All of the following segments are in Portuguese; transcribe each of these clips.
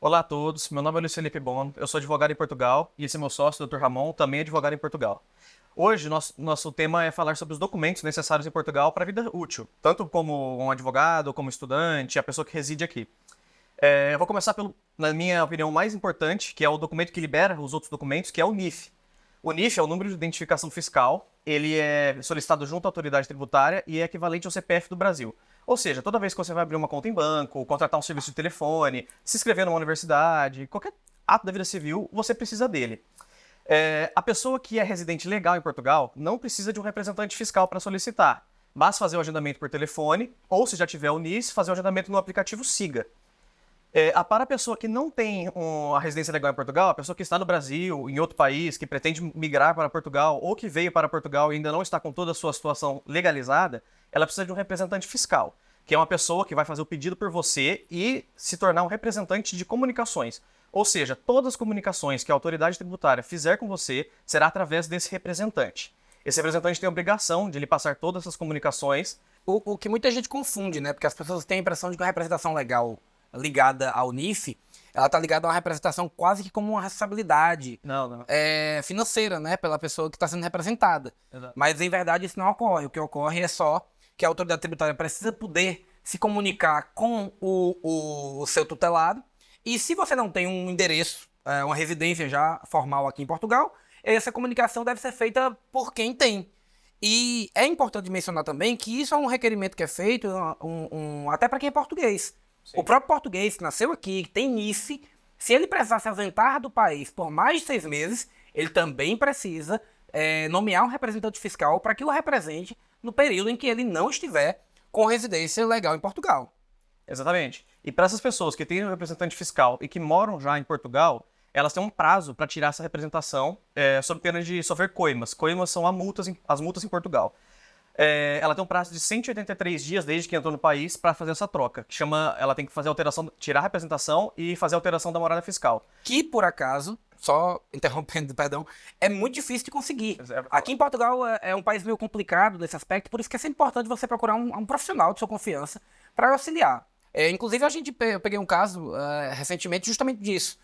Olá a todos, meu nome é Luiz Felipe Bono, eu sou advogado em Portugal e esse é meu sócio, Dr. Ramon, também é advogado em Portugal. Hoje, nosso tema é falar sobre os documentos necessários em Portugal para a vida útil, tanto como um advogado, como estudante, a pessoa que reside aqui. Eu vou começar pelo, na minha opinião, mais importante, que é o documento que libera os outros documentos, que é o NIF. O NIF é o número de identificação fiscal, ele é solicitado junto à autoridade tributária e é equivalente ao CPF do Brasil. Ou seja, toda vez que você vai abrir uma conta em banco, contratar um serviço de telefone, se inscrever numa universidade, qualquer ato da vida civil, você precisa dele. A pessoa que é residente legal em Portugal não precisa de um representante fiscal para solicitar. Basta fazer o agendamento por telefone, ou se já tiver o NIS, fazer o agendamento no aplicativo Siga. Para a pessoa que não tem a residência legal em Portugal, a pessoa que está no Brasil, em outro país, que pretende migrar para Portugal, ou que veio para Portugal e ainda não está com toda a sua situação legalizada, ela precisa de um representante fiscal, que é uma pessoa que vai fazer o pedido por você e se tornar um representante de comunicações. Ou seja, todas as comunicações que a autoridade tributária fizer com você será através desse representante. Esse representante tem a obrigação de lhe passar todas essas comunicações. O que muita gente confunde, né? Porque as pessoas têm a impressão de que a representação legal ligada ao NIF, ela tá ligada a uma representação quase que como uma responsabilidade Não. financeira, né? Pela pessoa que está sendo representada. Exato. Mas, em verdade, isso não ocorre. O que ocorre é só que a autoridade tributária precisa poder se comunicar com o seu tutelado. E se você não tem um endereço, uma residência já formal aqui em Portugal, essa comunicação deve ser feita por quem tem. E é importante mencionar também que isso é um requerimento que é feito até para quem é português. Sim. O próprio português que nasceu aqui, que tem NIF, se ele precisar se ausentar do país por mais de 6 meses, ele também precisa nomear um representante fiscal para que o represente no período em que ele não estiver com residência legal em Portugal. Exatamente. E para essas pessoas que têm um representante fiscal e que moram já em Portugal, elas têm um prazo para tirar essa representação sob pena de sofrer coimas. Coimas são as multas em Portugal. Ela tem um prazo de 183 dias desde que entrou no país para fazer essa troca, que chama, ela tem que fazer alteração, tirar a representação e fazer a alteração da morada fiscal. Que, por acaso, só interrompendo, perdão, é muito difícil de conseguir. Aqui em Portugal é um país meio complicado nesse aspecto, por isso que é sempre importante você procurar um profissional de sua confiança para auxiliar. Inclusive, eu peguei um caso recentemente justamente disso.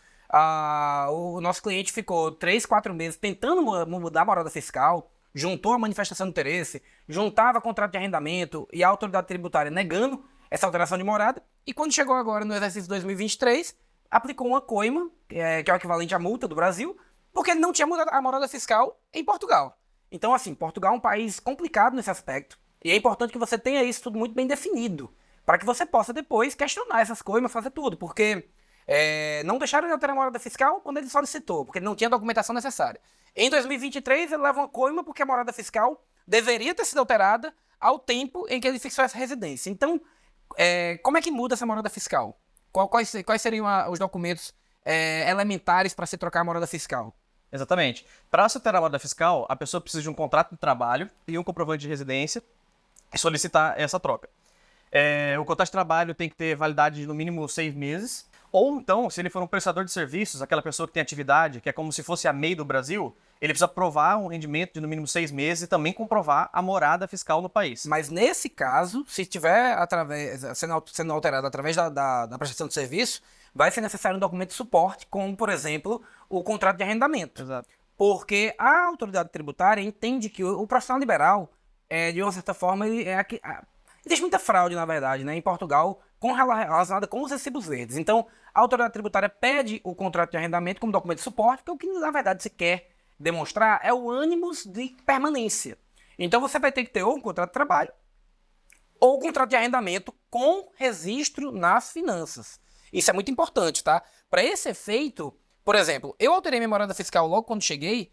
O nosso cliente ficou 3, 4 meses tentando mudar a morada fiscal, juntou a manifestação de interesse, juntava contrato de arrendamento e a autoridade tributária negando essa alteração de morada, e quando chegou agora no exercício 2023, aplicou uma coima, que é o equivalente à multa do Brasil, porque ele não tinha mudado a morada fiscal em Portugal. Então, assim, Portugal é um país complicado nesse aspecto, e é importante que você tenha isso tudo muito bem definido, para que você possa depois questionar essas coimas, fazer tudo, porque não deixaram ele alterar a morada fiscal quando ele solicitou, porque ele não tinha a documentação necessária. Em 2023, ele leva uma coima porque a morada fiscal deveria ter sido alterada ao tempo em que ele fixou essa residência. Então, como é que muda essa morada fiscal? Quais seriam os documentos elementares para se trocar a morada fiscal? Exatamente. Para se alterar a morada fiscal, a pessoa precisa de um contrato de trabalho e um comprovante de residência e solicitar essa troca. O contrato de trabalho tem que ter validade de no mínimo 6 meses. Ou então, se ele for um prestador de serviços, aquela pessoa que tem atividade, que é como se fosse a MEI do Brasil, ele precisa provar um rendimento de no mínimo 6 meses e também comprovar a morada fiscal no país. Mas nesse caso, se estiver sendo alterado através da prestação de serviço, vai ser necessário um documento de suporte, como, por exemplo, o contrato de arrendamento. Exato. Porque a autoridade tributária entende que o profissional liberal, de uma certa forma, existe muita fraude, na verdade, né, em Portugal, relacionada com os recibos verdes. Então, a autoridade tributária pede o contrato de arrendamento como documento de suporte, porque o que, na verdade, se quer demonstrar é o ânimos de permanência. Então, você vai ter que ter ou um contrato de trabalho ou um contrato de arrendamento com registro nas finanças. Isso é muito importante, tá? Para esse efeito, por exemplo, eu alterei minha morada fiscal logo quando cheguei,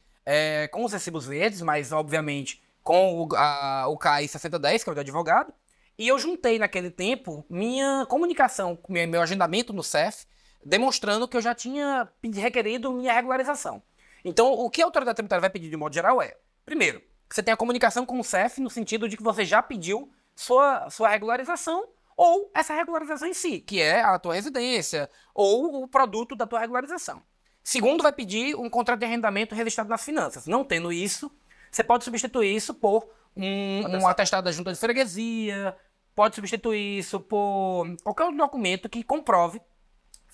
com os recibos verdes, mas, obviamente, com o CAI 6010, que é o de advogado, e eu juntei naquele tempo minha comunicação, meu agendamento no CEF, demonstrando que eu já tinha requerido minha regularização. Então, o que a autoridade tributária vai pedir de modo geral primeiro, que você tenha comunicação com o CEF no sentido de que você já pediu sua regularização ou essa regularização em si, que é a tua residência ou o produto da tua regularização. Segundo, vai pedir um contrato de arrendamento registrado nas finanças. Não tendo isso, você pode substituir isso por um atestado da junta de freguesia, pode substituir isso por qualquer outro documento que comprove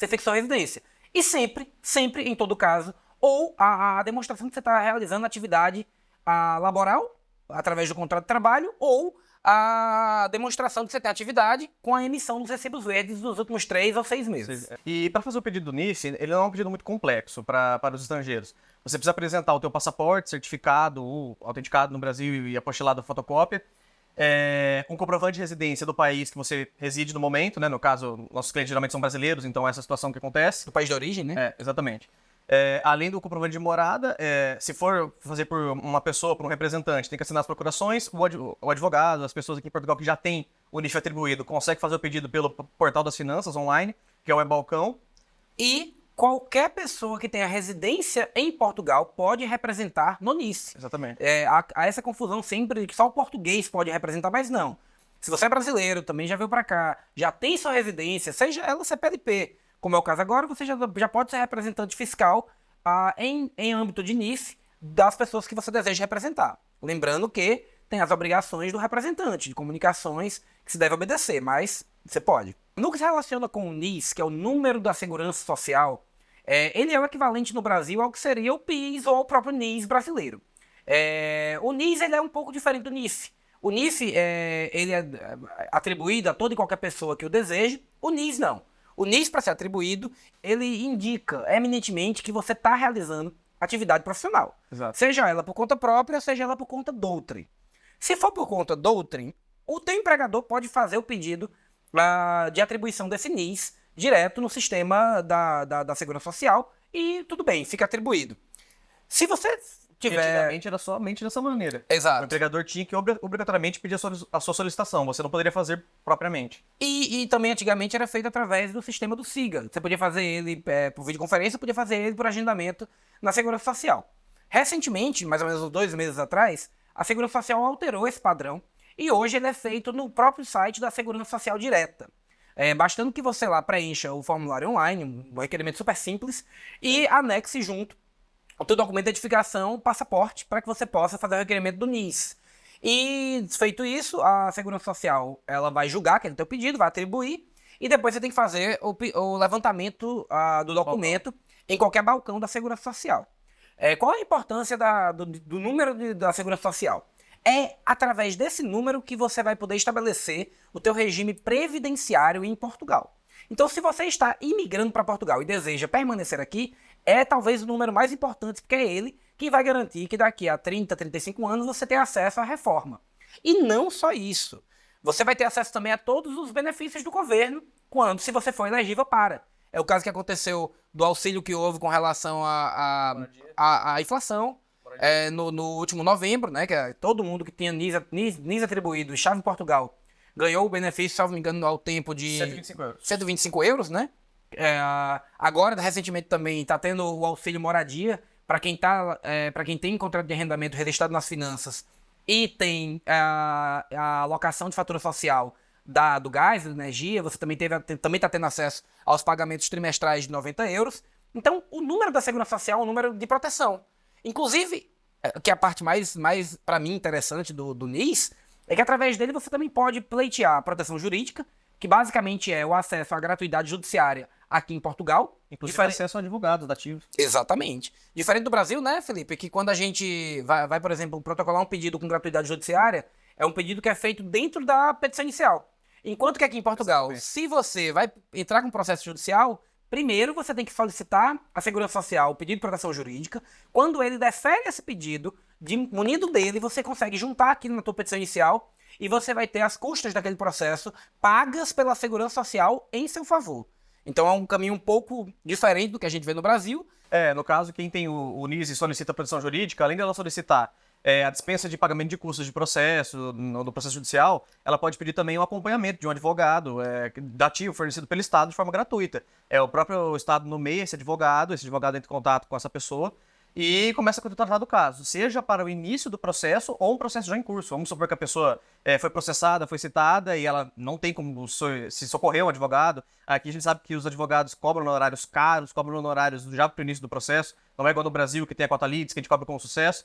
você fixa sua residência. E sempre, sempre, em todo caso, ou a demonstração que você está realizando atividade laboral, através do contrato de trabalho, ou a demonstração de que você tem atividade com a emissão dos recibos verdes dos últimos 3 ou 6 meses. E para fazer o pedido do NIS, ele não é um pedido muito complexo para os estrangeiros. Você precisa apresentar o teu passaporte, certificado, autenticado no Brasil e apostilado fotocópia, um comprovante de residência do país que você reside no momento, né? No caso, nossos clientes geralmente são brasileiros, então essa é a situação que acontece. Do país de origem, né? Exatamente. Além do comprovante de morada, se for fazer por uma pessoa, por um representante, tem que assinar as procurações, o advogado, as pessoas aqui em Portugal que já têm o NIF atribuído, consegue fazer o pedido pelo portal das finanças online, que é o e-balcão. E qualquer pessoa que tenha residência em Portugal pode representar no NIS. Exatamente. Há essa confusão sempre de que só o português pode representar, mas não. Se você é brasileiro, também já veio para cá, já tem sua residência, seja ela CPLP, como é o caso agora, você já pode ser representante fiscal em âmbito de NIF das pessoas que você deseja representar. Lembrando que tem as obrigações do representante, de comunicações que se deve obedecer, mas você pode. No que se relaciona com o NIS, que é o número da segurança social, ele é o equivalente no Brasil ao que seria o PIS ou o próprio NIS brasileiro. O NIS ele é um pouco diferente do NIF. O NIF ele é atribuído a toda e qualquer pessoa que o deseje, o NIS não. O NIS, para ser atribuído, ele indica eminentemente que você está realizando atividade profissional. Exato. Seja ela por conta própria, seja ela por conta de outrem. Se for por conta de outrem, o teu empregador pode fazer o pedido de atribuição desse NIS direto no sistema da Segurança Social e tudo bem, fica atribuído. Se você tiver... Antigamente era somente dessa maneira. Exato. O empregador tinha que obrigatoriamente pedir a sua solicitação, você não poderia fazer propriamente. E também antigamente era feito através do sistema do SIGA. Você podia fazer ele por videoconferência, podia fazer ele por agendamento na Segurança Social. Recentemente, mais ou menos uns 2 meses atrás, a Segurança Social alterou esse padrão e hoje ele é feito no próprio site da Segurança Social direta. Bastando que você lá preencha o formulário online, um requerimento super simples, e anexe junto o teu documento de identificação, passaporte, para que você possa fazer o requerimento do NIS. E feito isso, a Segurança Social ela vai julgar aquele teu pedido, vai atribuir, e depois você tem que fazer o levantamento do documento em qualquer balcão da Segurança Social. Qual a importância do número da Segurança Social? É através desse número que você vai poder estabelecer o teu regime previdenciário em Portugal. Então, se você está imigrando para Portugal e deseja permanecer aqui, é talvez o número mais importante, porque é ele que vai garantir que daqui a 30, 35 anos você tenha acesso à reforma. E não só isso. Você vai ter acesso também a todos os benefícios do governo, se você for elegível para. É o caso que aconteceu do auxílio que houve com relação à inflação no último novembro, né? Que todo mundo que tinha NIS atribuído, estava em Portugal, ganhou o benefício, se não me engano, ao tempo de 125 euros. 125 euros, né? Agora, recentemente, também está tendo o auxílio moradia para quem tem contrato de arrendamento registrado nas finanças e tem a alocação de fatura social do gás, da energia. Você também está tendo acesso aos pagamentos trimestrais de 90 euros. Então, o número da Segurança Social é um número de proteção. Inclusive, que é a parte mais para mim, interessante do NIS, é que através dele você também pode pleitear a proteção jurídica, que basicamente é o acesso à gratuidade judiciária aqui em Portugal. Inclusive acesso a advogados dativos. Exatamente. Diferente do Brasil, né, Felipe? Que quando a gente vai, por exemplo, protocolar um pedido com gratuidade judiciária, é um pedido que é feito dentro da petição inicial. Enquanto que aqui em Portugal, se você vai entrar com um processo judicial, primeiro você tem que solicitar à Segurança Social o pedido de proteção jurídica. Quando ele defere esse pedido, munido dele, você consegue juntar aqui na tua petição inicial e você vai ter as custas daquele processo pagas pela Segurança Social em seu favor. Então é um caminho um pouco diferente do que a gente vê no Brasil. No caso, quem tem o NIS e solicita a proteção jurídica, além dela solicitar a dispensa de pagamento de custos de processo, do processo judicial, ela pode pedir também o acompanhamento de um advogado dativo fornecido pelo Estado de forma gratuita. O próprio Estado nomeia esse advogado entra em contato com essa pessoa e começa a tratar do caso, seja para o início do processo ou um processo já em curso. Vamos supor que a pessoa foi processada, foi citada e ela não tem como se socorrer um advogado. Aqui a gente sabe que os advogados cobram honorários caros, cobram honorários já para o início do processo. Não é igual no Brasil, que tem a cota litis, que a gente cobra com sucesso.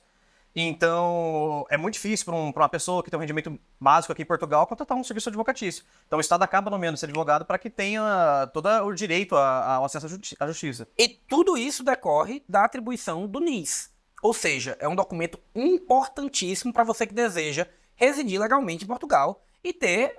Então, é muito difícil para uma pessoa que tem um rendimento básico aqui em Portugal contratar um serviço advocatício. Então, o Estado acaba nomeando esse advogado para que tenha todo o direito ao acesso à justiça. E tudo isso decorre da atribuição do NIS. Ou seja, é um documento importantíssimo para você que deseja residir legalmente em Portugal e ter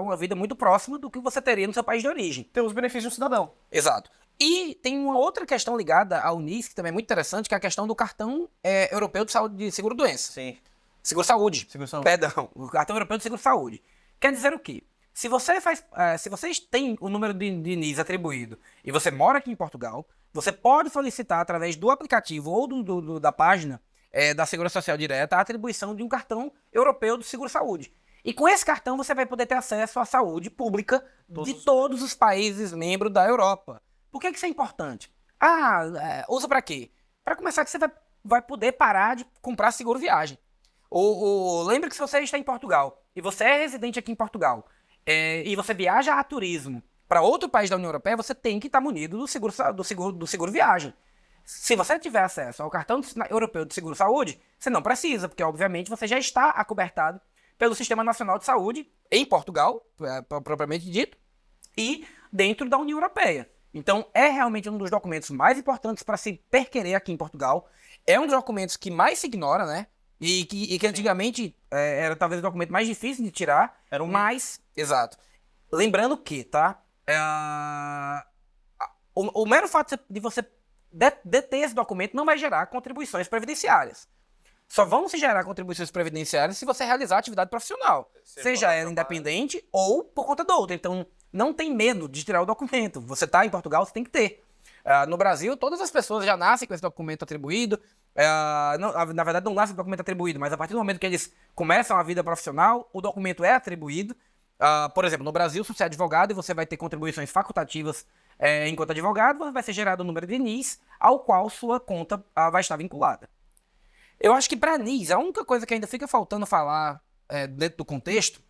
uma vida muito próxima do que você teria no seu país de origem. Ter os benefícios de um cidadão. Exato. E tem uma outra questão ligada ao NIS, que também é muito interessante, que é a questão do cartão europeu de saúde de seguro-doença. Sim. Seguro-saúde. Seguro-saúde. Perdão, o cartão europeu de seguro-saúde. Quer dizer o quê? Se vocês têm o número de NIS atribuído e você mora aqui em Portugal, você pode solicitar através do aplicativo ou da página da Segurança Social Direta a atribuição de um cartão europeu de seguro-saúde. E com esse cartão você vai poder ter acesso à saúde pública de todos os países membros da Europa. Por que isso é importante? Usa para quê? Para começar que você vai poder parar de comprar seguro viagem. Lembre que se você está em Portugal e você é residente aqui em Portugal e você viaja a turismo para outro país da União Europeia, você tem que estar munido do seguro viagem. Se você tiver acesso ao cartão europeu de seguro-saúde, você não precisa, porque obviamente você já está acobertado pelo Sistema Nacional de Saúde em Portugal, propriamente dito, e dentro da União Europeia. Então, é realmente um dos documentos mais importantes para se perquerer aqui em Portugal. É um dos documentos que mais se ignora, né? E que antigamente era talvez o documento mais difícil de tirar. Exato. Lembrando que, tá? O mero fato de você deter esse documento não vai gerar contribuições previdenciárias. Só vão se gerar contribuições previdenciárias se você realizar atividade profissional. Seja ela independente ou por conta do outro. Então, não tem medo de tirar o documento. Você está em Portugal, você tem que ter. No Brasil, todas as pessoas já nascem com esse documento atribuído. Na verdade, não nascem com o documento atribuído, mas a partir do momento que eles começam a vida profissional, o documento é atribuído. Por exemplo, no Brasil, se você é advogado e você vai ter contribuições facultativas enquanto advogado, vai ser gerado o número de NIS ao qual sua conta vai estar vinculada. Eu acho que para NIS, a única coisa que ainda fica faltando falar dentro do contexto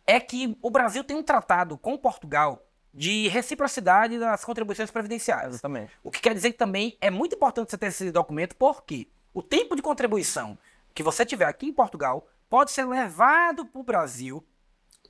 é que o Brasil tem um tratado com Portugal de reciprocidade das contribuições previdenciárias. Exatamente. O que quer dizer que também é muito importante você ter esse documento, porque o tempo de contribuição que você tiver aqui em Portugal pode ser levado para o Brasil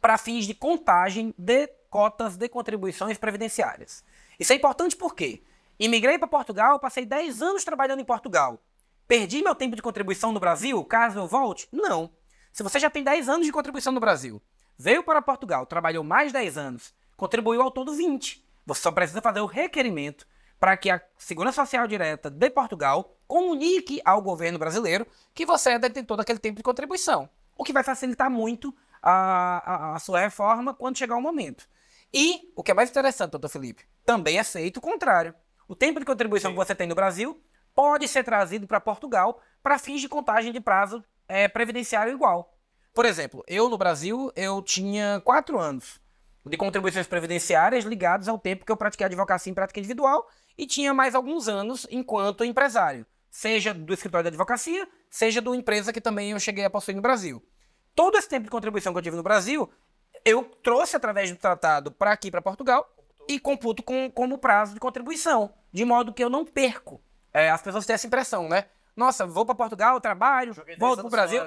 para fins de contagem de cotas de contribuições previdenciárias. Isso é importante porque imigrei para Portugal, passei 10 anos trabalhando em Portugal. Perdi meu tempo de contribuição no Brasil, caso eu volte? Não. Se você já tem 10 anos de contribuição no Brasil, veio para Portugal, trabalhou mais 10 anos, contribuiu ao todo 20. Você só precisa fazer o requerimento para que a Segurança Social Direta de Portugal comunique ao governo brasileiro que você é detentor daquele tempo de contribuição. O que vai facilitar muito a sua reforma quando chegar o momento. E, o que é mais interessante, doutor Felipe, também é feito o contrário. O tempo de contribuição que você tem no Brasil pode ser trazido para Portugal para fins de contagem de prazo previdenciário igual. Por exemplo, eu no Brasil, eu tinha 4 anos de contribuições previdenciárias ligados ao tempo que eu pratiquei advocacia em prática individual e tinha mais alguns anos enquanto empresário, seja do escritório de advocacia, seja da empresa que também eu cheguei a possuir no Brasil. Todo esse tempo de contribuição que eu tive no Brasil, eu trouxe através do tratado para aqui, para Portugal, e computo como prazo de contribuição, de modo que eu não perco. As pessoas têm essa impressão, né? Nossa, vou para Portugal, trabalho, volto para o Brasil.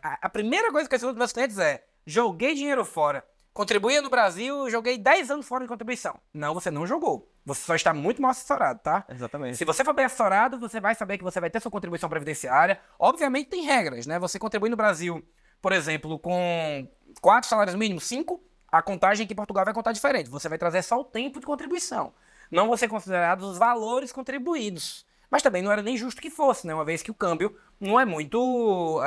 A primeira coisa que eu escuto dos meus clientes é: joguei dinheiro fora. Contribuía no Brasil, joguei 10 anos fora de contribuição. Não, você não jogou. Você só está muito mal assessorado, tá? Exatamente. Se você for bem assessorado, você vai saber que você vai ter sua contribuição previdenciária. Obviamente tem regras, né? Você contribui no Brasil, por exemplo, com 4 salários mínimos, 5, a contagem aqui em Portugal vai contar diferente. Você vai trazer só o tempo de contribuição. Não vão ser considerados os valores contribuídos. Mas também não era nem justo que fosse, né? Uma vez que o câmbio não é muito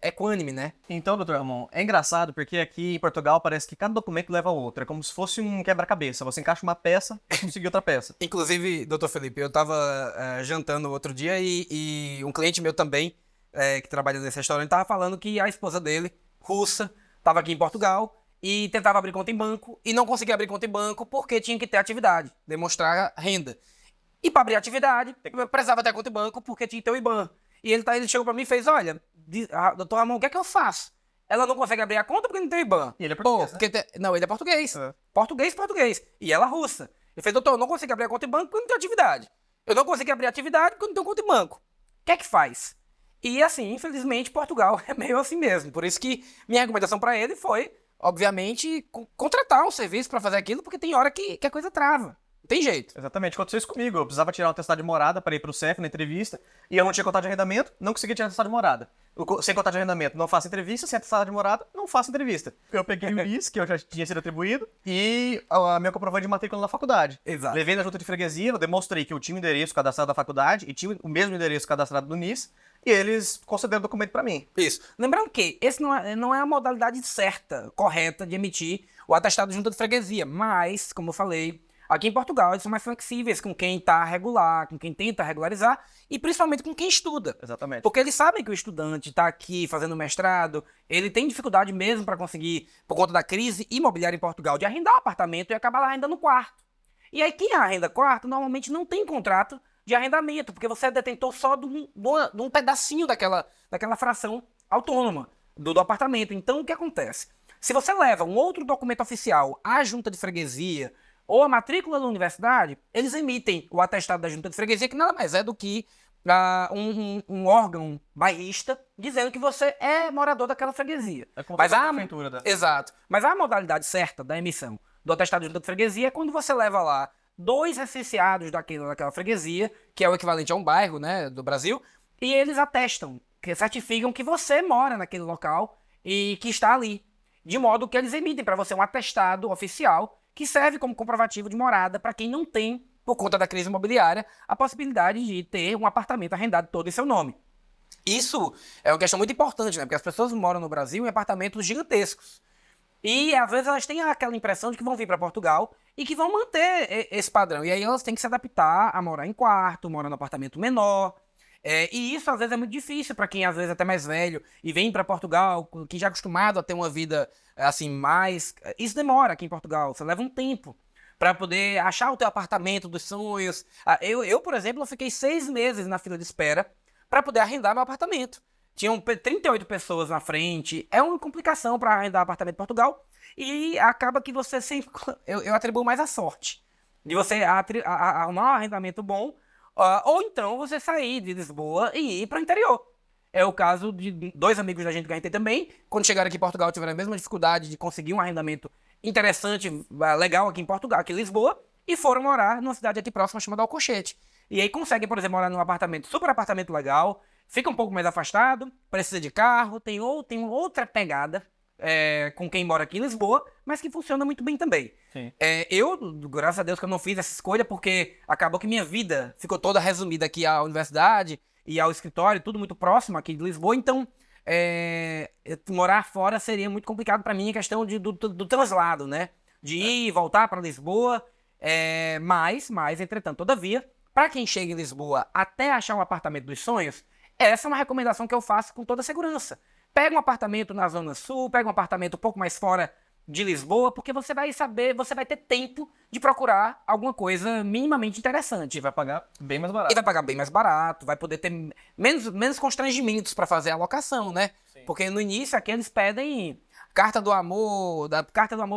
equânime, né? Então, doutor Ramon, é engraçado porque aqui em Portugal parece que cada documento leva ao outro. É como se fosse um quebra-cabeça. Você encaixa uma peça e consegue outra peça. Inclusive, doutor Felipe, eu estava jantando outro dia e um cliente meu também, que trabalha nesse restaurante, estava falando que a esposa dele, russa, estava aqui em Portugal e tentava abrir conta em banco e não conseguia abrir conta em banco porque tinha que ter atividade, demonstrar renda. E para abrir atividade, eu precisava ter conta em banco porque tinha que ter o IBAN. E ele chegou para mim e fez: olha, doutor Ramon, o que é que eu faço? Ela não consegue abrir a conta porque não tem o IBAN. E ele é português, né? Não, ele é português. Português. E ela é russa. Ele fez: doutor, eu não consigo abrir a conta em banco porque não tenho atividade. Eu não consigo abrir a atividade porque não tenho conta em banco. O que é que faz? E assim, infelizmente, Portugal é meio assim mesmo. Por isso que minha recomendação para ele foi, obviamente, contratar um serviço para fazer aquilo, porque tem hora que a coisa trava. Não tem jeito. Exatamente, aconteceu isso comigo. Eu precisava tirar um atestado de morada para ir pro CEF na entrevista, e eu não tinha contrato de arrendamento, não conseguia tirar atestado de morada. Sem contrato de arrendamento, não faço entrevista, sem atestado de morada, não faço entrevista. Eu peguei o IS, que eu já tinha sido atribuído, e a minha comprovante de matrícula na faculdade. Exato. Levei na junta de freguesia, eu demonstrei que eu tinha o endereço cadastrado da faculdade e tinha o mesmo endereço cadastrado do NIS, e eles concederam o documento para mim. Isso. Lembrando que esse não é a modalidade certa, correta de emitir o atestado de junta de freguesia, mas, como eu falei, aqui em Portugal eles são mais flexíveis com quem está regular, com quem tenta regularizar e principalmente com quem estuda. Exatamente. Porque eles sabem que o estudante está aqui fazendo mestrado, ele tem dificuldade mesmo para conseguir, por conta da crise imobiliária em Portugal, de arrendar um apartamento e acabar lá arrendando quarto. E aí quem arrenda quarto normalmente não tem contrato de arrendamento, porque você é detentor só de um pedacinho daquela fração autônoma do apartamento. Então o que acontece? Se você leva um outro documento oficial à junta de freguesia ou a matrícula da universidade, eles emitem o atestado da junta de freguesia, que nada mais é do que um órgão bairrista dizendo que você é morador daquela freguesia. É como Mas se fosse a prefeitura, né? Exato. Mas a modalidade certa da emissão do atestado de junta de freguesia é quando você leva lá 2 recenseados daquela freguesia, que é o equivalente a um bairro, né, do Brasil, e eles atestam, que certificam que você mora naquele local e que está ali. De modo que eles emitem para você um atestado oficial que serve como comprovativo de morada para quem não tem, por conta da crise imobiliária, a possibilidade de ter um apartamento arrendado todo em seu nome. Isso é uma questão muito importante, né? Porque as pessoas moram no Brasil em apartamentos gigantescos. E às vezes elas têm aquela impressão de que vão vir para Portugal e que vão manter esse padrão. E aí elas têm que se adaptar a morar em quarto, morar num apartamento menor. E isso às vezes é muito difícil para quem às vezes é até mais velho e vem para Portugal, que já é acostumado a ter uma vida assim mais... Isso demora aqui em Portugal, você leva um tempo para poder achar o teu apartamento dos sonhos. Eu, por exemplo, eu fiquei 6 meses na fila de espera para poder arrendar meu apartamento. Tinham 38 pessoas na frente. É uma complicação para arrendar apartamento em Portugal. E acaba que você sempre... Eu atribuo mais a sorte de você arrumar um arrendamento bom. Ou então você sair de Lisboa e ir para o interior. É o caso de 2 amigos da gente que a gente tem também. Quando chegaram aqui em Portugal, tiveram a mesma dificuldade de conseguir um arrendamento interessante, legal aqui em Portugal, aqui em Lisboa. E foram morar numa cidade aqui próxima chamada Alcochete. E aí conseguem, por exemplo, morar num apartamento, super apartamento legal. Fica um pouco mais afastado, precisa de carro, tem outra pegada com quem mora aqui em Lisboa, mas que funciona muito bem também. Sim. Eu, graças a Deus que eu não fiz essa escolha, porque acabou que minha vida ficou toda resumida aqui à universidade e ao escritório, tudo muito próximo aqui de Lisboa, então morar fora seria muito complicado para mim a questão do translado, né? De ir e voltar para Lisboa, mas, entretanto, todavia, para quem chega em Lisboa até achar um apartamento dos sonhos, essa é uma recomendação que eu faço com toda segurança. Pega um apartamento na Zona Sul, pega um apartamento um pouco mais fora de Lisboa, porque você vai ter tempo de procurar alguma coisa minimamente interessante. E vai pagar bem mais barato. E vai pagar bem mais barato, vai poder ter menos constrangimentos para fazer a alocação, né? Sim. Porque no início aqui eles pedem carta do amor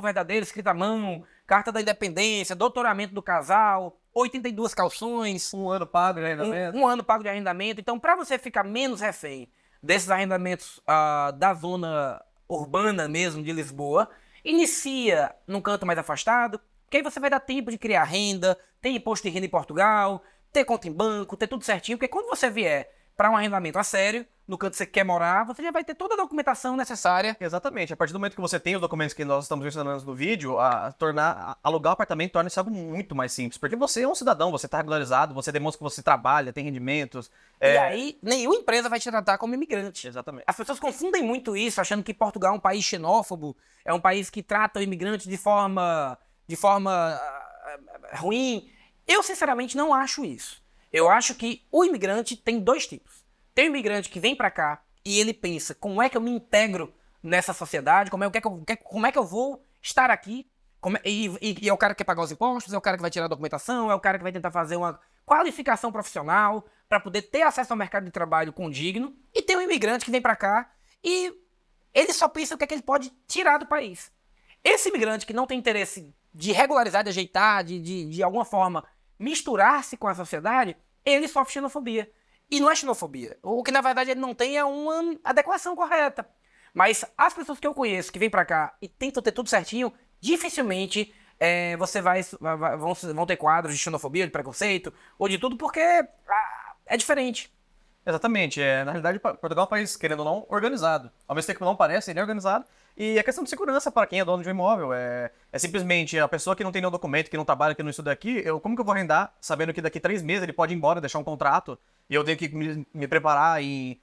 verdadeiro, escrita à mão, carta da independência, doutoramento do casal, 82 calções. 1 ano pago de arrendamento. Um ano pago de arrendamento. Então, para você ficar menos refém desses arrendamentos da zona urbana mesmo de Lisboa, inicia num canto mais afastado, porque aí você vai dar tempo de criar renda, ter imposto de renda em Portugal, ter conta em banco, ter tudo certinho, porque quando você vier para um arrendamento a sério, no canto que você quer morar, você já vai ter toda a documentação necessária. Exatamente. A partir do momento que você tem os documentos que nós estamos mencionando no vídeo, alugar o apartamento torna-se algo muito mais simples. Porque você é um cidadão, você está regularizado, você demonstra que você trabalha, tem rendimentos. E aí, nenhuma empresa vai te tratar como imigrante. Exatamente. As pessoas confundem muito isso, achando que Portugal é um país xenófobo, é um país que trata o imigrante de forma ruim. Eu, sinceramente, não acho isso. Eu acho que o imigrante tem 2 tipos. Tem um imigrante que vem pra cá e ele pensa, como é que eu me integro nessa sociedade, como é que eu vou estar aqui, e é o cara que quer pagar os impostos, é o cara que vai tirar a documentação, é o cara que vai tentar fazer uma qualificação profissional para poder ter acesso ao mercado de trabalho condigno. E tem um imigrante que vem pra cá e ele só pensa o que é que ele pode tirar do país. Esse imigrante que não tem interesse de regularizar, de ajeitar, de alguma forma misturar-se com a sociedade, ele sofre xenofobia. E não é xenofobia. O que, na verdade, ele não tem é uma adequação correta. Mas as pessoas que eu conheço que vêm pra cá e tentam ter tudo certinho, dificilmente você vão ter quadros de xenofobia, de preconceito, ou de tudo, porque é diferente. Exatamente. Na realidade, Portugal é um país, querendo ou não, organizado. Ao mesmo tempo que não parece, ele é organizado. E a questão de segurança para quem é dono de um imóvel é simplesmente a pessoa que não tem nenhum documento, que não trabalha, que não estuda aqui, como que eu vou arrendar, sabendo que daqui 3 meses ele pode ir embora, deixar um contrato, e eu tenho que me preparar em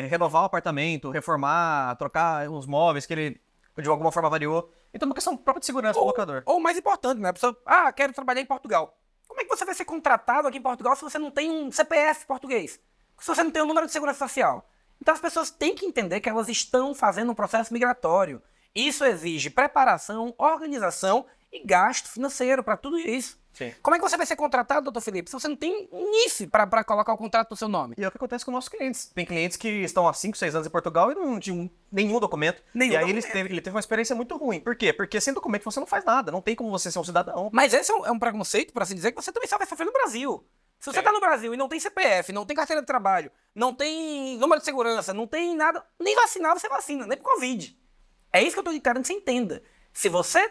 renovar o apartamento, reformar, trocar os móveis que ele de alguma forma variou. Então é uma questão própria de segurança do locador. Ou mais importante, né? A pessoa, quero trabalhar em Portugal. Como é que você vai ser contratado aqui em Portugal se você não tem um CPF português? Se você não tem um número de segurança social? Então as pessoas têm que entender que elas estão fazendo um processo migratório. Isso exige preparação, organização e gasto financeiro para tudo isso. Sim. Como é que você vai ser contratado, doutor Felipe, se você não tem NIF para colocar o contrato no seu nome? E é o que acontece com nossos clientes. Tem clientes que estão há 5, 6 anos em Portugal e não tinham nenhum documento. E aí ele teve uma experiência muito ruim. Por quê? Porque sem documento você não faz nada. Não tem como você ser um cidadão. Mas esse é um preconceito, por assim dizer, que você também só vai sofrer no Brasil. Se você está no Brasil e não tem CPF, não tem carteira de trabalho, não tem número de segurança, não tem nada, nem vacinar você vacina, nem por Covid. É isso que eu estou querendo que você entenda. Se você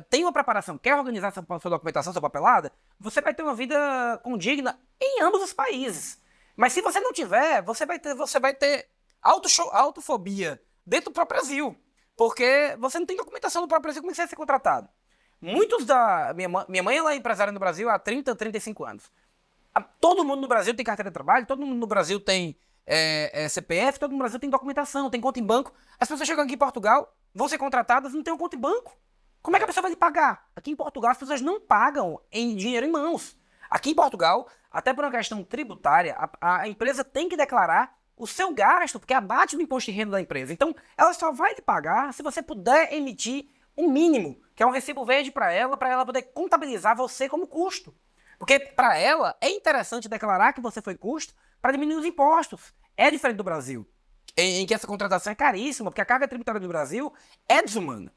tem uma preparação, quer organizar sua documentação, sua papelada, você vai ter uma vida condigna em ambos os países. Mas se você não tiver, você vai ter autofobia dentro do próprio Brasil. Porque você não tem documentação no próprio Brasil, como é que você vai ser contratado? Minha mãe ela é empresária no Brasil há 30, 35 anos. Todo mundo no Brasil tem carteira de trabalho, todo mundo no Brasil tem CPF, todo mundo no Brasil tem documentação, tem conta em banco. As pessoas chegam aqui em Portugal, vão ser contratadas, não tem uma conta em banco. Como é que a pessoa vai lhe pagar? Aqui em Portugal as pessoas não pagam em dinheiro em mãos. Aqui em Portugal, até por uma questão tributária, a empresa tem que declarar o seu gasto, porque abate no imposto de renda da empresa. Então, ela só vai lhe pagar se você puder emitir um mínimo, que é um recibo verde para ela poder contabilizar você como custo. Porque para ela é interessante declarar que você foi custo para diminuir os impostos. É diferente do Brasil, em que essa contratação é caríssima, porque a carga tributária do Brasil é desumana.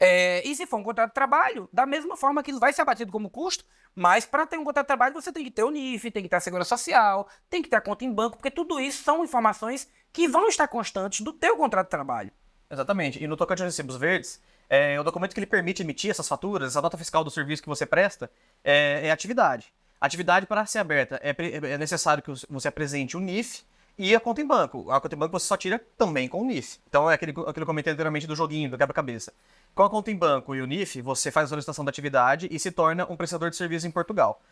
E se for um contrato de trabalho, da mesma forma que vai ser abatido como custo, mas para ter um contrato de trabalho você tem que ter o NIF, tem que ter a segurança social, tem que ter a conta em banco, porque tudo isso são informações que vão estar constantes do teu contrato de trabalho. Exatamente. E no tocante aos recibos verdes, o documento que ele permite emitir essas faturas, essa nota fiscal do serviço que você presta, é atividade. Atividade, para ser aberta, é necessário que você apresente o NIF e a conta em banco. A conta em banco você só tira também com o NIF. Então é aquilo que eu comentei anteriormente do joguinho, do quebra-cabeça. Com a conta em banco e o NIF, você faz a solicitação da atividade e se torna um prestador de serviço em Portugal.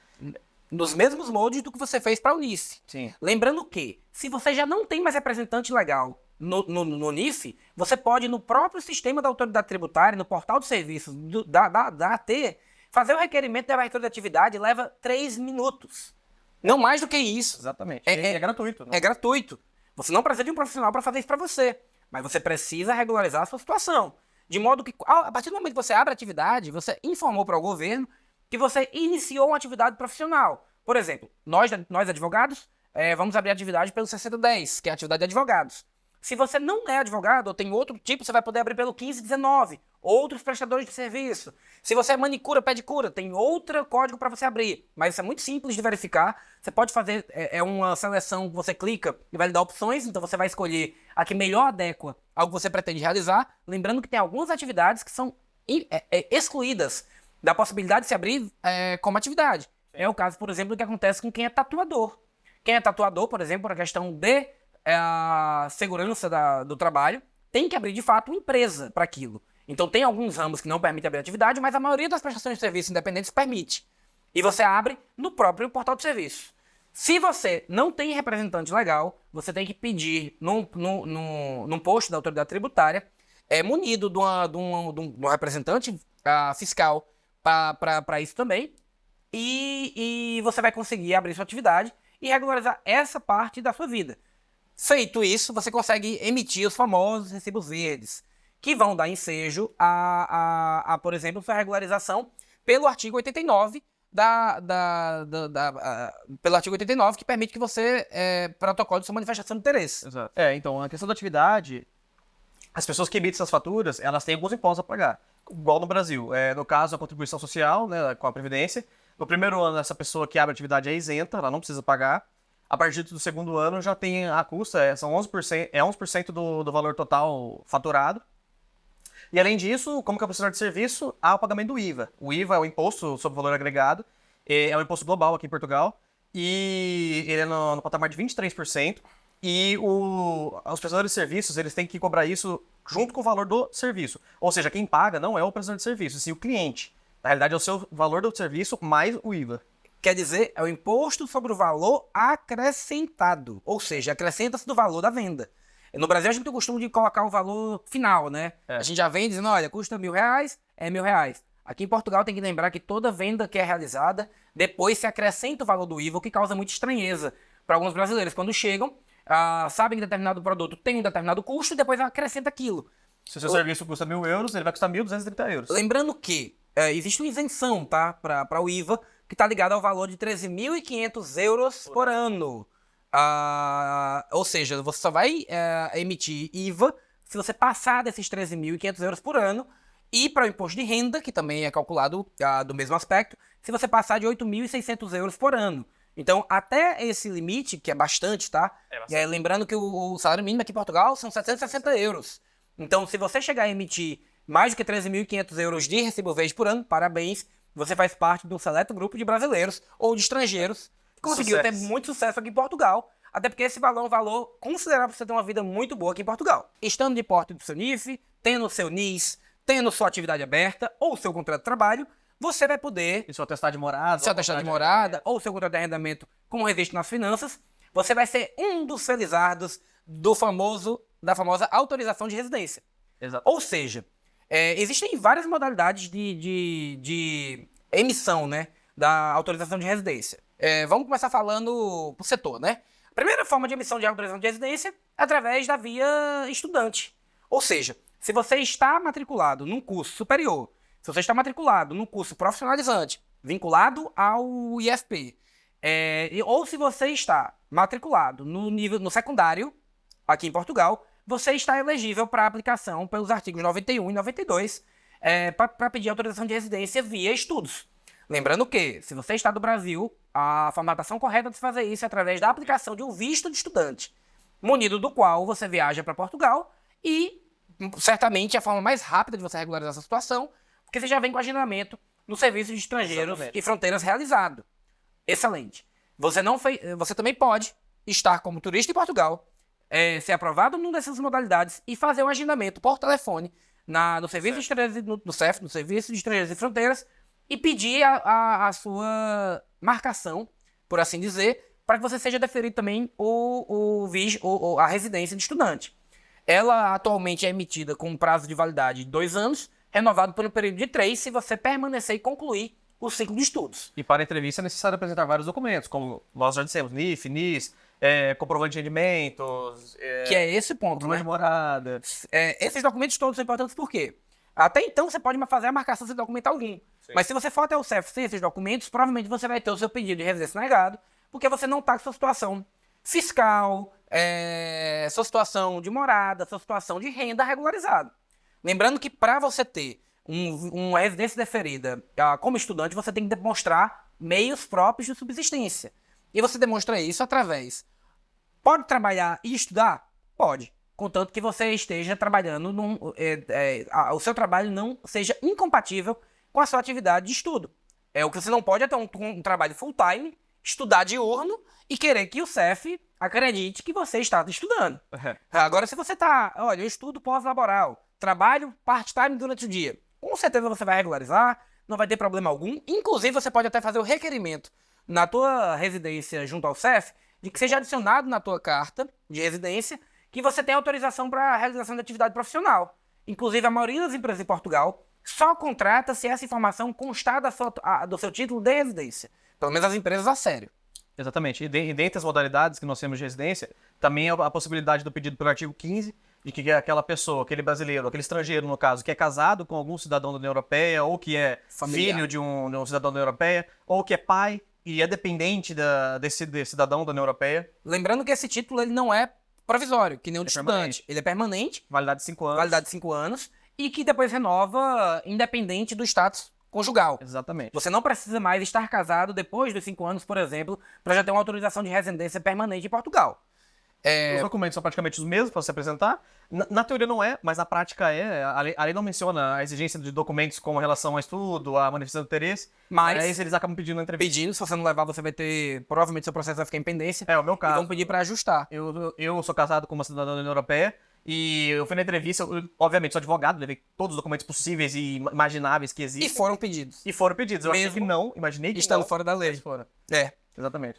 Nos mesmos moldes do que você fez para o NIF. Sim. Lembrando que, se você já não tem mais representante legal no NIF, você pode, no próprio sistema da autoridade tributária, no portal de serviços da AT, fazer o requerimento de abertura de atividade leva 3 minutos. Não mais do que isso. Exatamente. É gratuito. Né? É gratuito. Você não precisa de um profissional para fazer isso para você. Mas você precisa regularizar a sua situação. De modo que, a partir do momento que você abre a atividade, você informou para o governo que você iniciou uma atividade profissional. Por exemplo, nós advogados, vamos abrir atividade pelo 6010, que é a atividade de advogados. Se você não é advogado ou tem outro tipo, você vai poder abrir pelo 1519, outros prestadores de serviço. Se você é manicura, pedicura, tem outro código para você abrir. Mas isso é muito simples de verificar. Você pode fazer uma seleção que você clica e vai lhe dar opções, então você vai escolher a que melhor adequa ao que você pretende realizar. Lembrando que tem algumas atividades que são excluídas da possibilidade de se abrir como atividade. É o caso, por exemplo, do que acontece com quem é tatuador. Quem é tatuador, por exemplo, por a questão de a segurança do trabalho, tem que abrir de fato uma empresa para aquilo. Então tem alguns ramos que não permitem abrir atividade, mas a maioria das prestações de serviços independentes permite. E você abre no próprio portal de serviço. Se você não tem representante legal, você tem que pedir num posto da autoridade tributária, munido de um representante fiscal para isso também, e você vai conseguir abrir sua atividade e regularizar essa parte da sua vida. Feito isso, você consegue emitir os famosos recibos verdes, que vão dar ensejo por exemplo, sua regularização pelo artigo 89 pelo artigo 89, que permite que você protocole sua manifestação de interesse. Exato. Então, a questão da atividade, as pessoas que emitem essas faturas, elas têm alguns impostos a pagar, igual no Brasil. No caso, a contribuição social, né, com a Previdência. No primeiro ano, essa pessoa que abre a atividade é isenta, ela não precisa pagar. A partir do segundo ano já tem a custa, são 11%, é 11% do valor total faturado. E além disso, como que é o prestador de serviço, há o pagamento do IVA. O IVA é o Imposto sobre o Valor Agregado, é um imposto global aqui em Portugal, e ele é no patamar de 23%, e os prestadores de serviços, eles têm que cobrar isso junto com o valor do serviço. Ou seja, quem paga não é o prestador de serviço, sim o cliente. Na realidade, é o seu valor do serviço mais o IVA. Quer dizer, é o imposto sobre o valor acrescentado, ou seja, acrescenta-se do valor da venda. No Brasil, a gente tem o costume de colocar o valor final, né? A gente já vem dizendo, olha, custa R$1.000, é R$1.000. Aqui em Portugal tem que lembrar que toda venda que é realizada, depois se acrescenta o valor do IVA, o que causa muita estranheza para alguns brasileiros. Quando chegam, sabem que determinado produto tem um determinado custo e depois acrescenta aquilo. Se o seu serviço custa €1.000, ele vai custar €1.230. Lembrando que existe uma isenção, tá? Para o IVA, que está ligado ao valor de €13.500 por ano. Ou seja, você só vai emitir IVA se você passar desses €13.500 por ano, e para o imposto de renda, que também é calculado do mesmo aspecto, se você passar de €8.600 por ano. Então, até esse limite, que é bastante, tá? Lembrando que o salário mínimo aqui em Portugal são €760. Então, se você chegar a emitir mais do que €13.500 de recibo verde por ano, parabéns, você faz parte de um seleto grupo de brasileiros ou de estrangeiros que conseguiu ter muito sucesso aqui em Portugal, até porque esse valor é um valor considerável para você ter uma vida muito boa aqui em Portugal. Estando de porte do seu NIF, tendo o seu NIS, tendo sua atividade aberta ou seu contrato de trabalho, você vai poder... E seu atestado de morada. Seu atestado de morada ou seu contrato de arrendamento com registro nas finanças, você vai ser um dos felizardos da famosa autorização de residência. Exato. Ou seja, existem várias modalidades de emissão, né, da autorização de residência. Vamos começar falando por setor, né? A primeira forma de emissão de autorização de residência é através da via estudante. Ou seja, se você está matriculado num curso superior, se você está matriculado num curso profissionalizante, vinculado ao IFP, ou se você está matriculado no secundário, aqui em Portugal, você está elegível para aplicação pelos artigos 91 e 92 para pedir autorização de residência via estudos. Lembrando que, se você está do Brasil, a formatação correta de se fazer isso é através da aplicação de um visto de estudante, munido do qual você viaja para Portugal e, certamente, é a forma mais rápida de você regularizar essa situação, porque você já vem com agendamento no Serviço de Estrangeiros e Fronteiras realizado. Excelente. Você também pode estar como turista em Portugal, ser aprovado numa dessas modalidades e fazer um agendamento por telefone no Serviço de Estrangeiros, no CEF, no Serviço de Estrangeiros e Fronteiras, e pedir a sua marcação, por assim dizer, para que você seja deferido também a residência de estudante. Ela atualmente é emitida com um prazo de validade de 2 anos, renovado por um período de 3, se você permanecer e concluir o ciclo de estudos. E para a entrevista é necessário apresentar vários documentos, como nós já dissemos, NIF, NIS, comprovante de rendimentos... que é esse ponto, né? de morada. Esses documentos todos são importantes por quê? Até então você pode fazer a marcação sem documento algum. Sim. Mas se você for até o CEF sem esses documentos, provavelmente você vai ter o seu pedido de residência negado, porque você não está com sua situação fiscal, sua situação de morada, sua situação de renda regularizada. Lembrando que para você ter uma residência deferida como estudante, você tem que demonstrar meios próprios de subsistência. E você demonstra isso através... Pode trabalhar e estudar? Pode. Contanto que você esteja trabalhando o seu trabalho não seja incompatível com a sua atividade de estudo. O que você não pode é ter um trabalho full-time, estudar diurno e querer que o CEF acredite que você está estudando. Agora, se você está, olha, eu estudo pós-laboral, trabalho part-time durante o dia, com certeza você vai regularizar, não vai ter problema algum. Inclusive, você pode até fazer o requerimento na tua residência junto ao CEF de que seja adicionado na tua carta de residência que você tem autorização para a realização de atividade profissional. Inclusive, a maioria das empresas em Portugal só contrata se essa informação constar do seu título de residência. Pelo menos as empresas a sério. Exatamente. E dentre as modalidades que nós temos de residência, também a possibilidade do pedido pelo artigo 15, de que aquela pessoa, aquele brasileiro, aquele estrangeiro, no caso, que é casado com algum cidadão da União Europeia, ou que é filho de um cidadão da União Europeia, ou que é pai e é dependente desse cidadão da União Europeia. Lembrando que esse título ele não é provisório, que nem o de estudante. Ele é permanente. Validade de 5 anos. Validade de 5 anos. E que depois renova independente do status conjugal. Exatamente. Você não precisa mais estar casado depois dos 5 anos, por exemplo, para já ter uma autorização de residência permanente em Portugal. Os documentos são praticamente os mesmos para se apresentar. Na teoria não é, mas na prática é. A lei não menciona a exigência de documentos com relação a estudo, a manifestação de interesse. Mas eles acabam pedindo na entrevista. pedindo, se você não levar, você vai ter... Provavelmente seu processo vai ficar em pendência. É o meu E caso. vão pedir para ajustar. Eu sou casado com uma cidadã da União Europeia e eu fui na entrevista, obviamente sou advogado, levei todos os documentos possíveis e imagináveis que E existem. foram pedidos. E foram pedidos. Eu achei Mesmo que não, imaginei que estando não. fora da lei. Mas foram. É. Exatamente.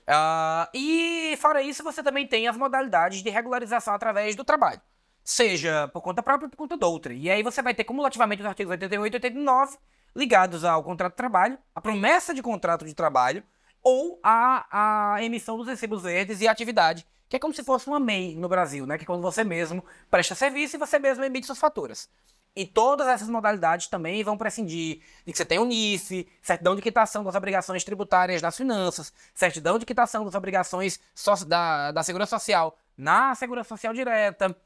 E fora isso, você também tem as modalidades de regularização através do trabalho. Seja por conta própria ou por conta de outra. E aí você vai ter cumulativamente os artigos 88 e 89 ligados ao contrato de trabalho, a promessa de contrato de trabalho ou a emissão dos recibos verdes e a atividade, que é como se fosse uma MEI no Brasil, né? Que é quando você mesmo presta serviço e você mesmo emite suas faturas. E todas essas modalidades também vão prescindir de que você tenha o NIF, certidão de quitação das obrigações tributárias das finanças, certidão de quitação das obrigações da Segurança Social na Segurança Social direta,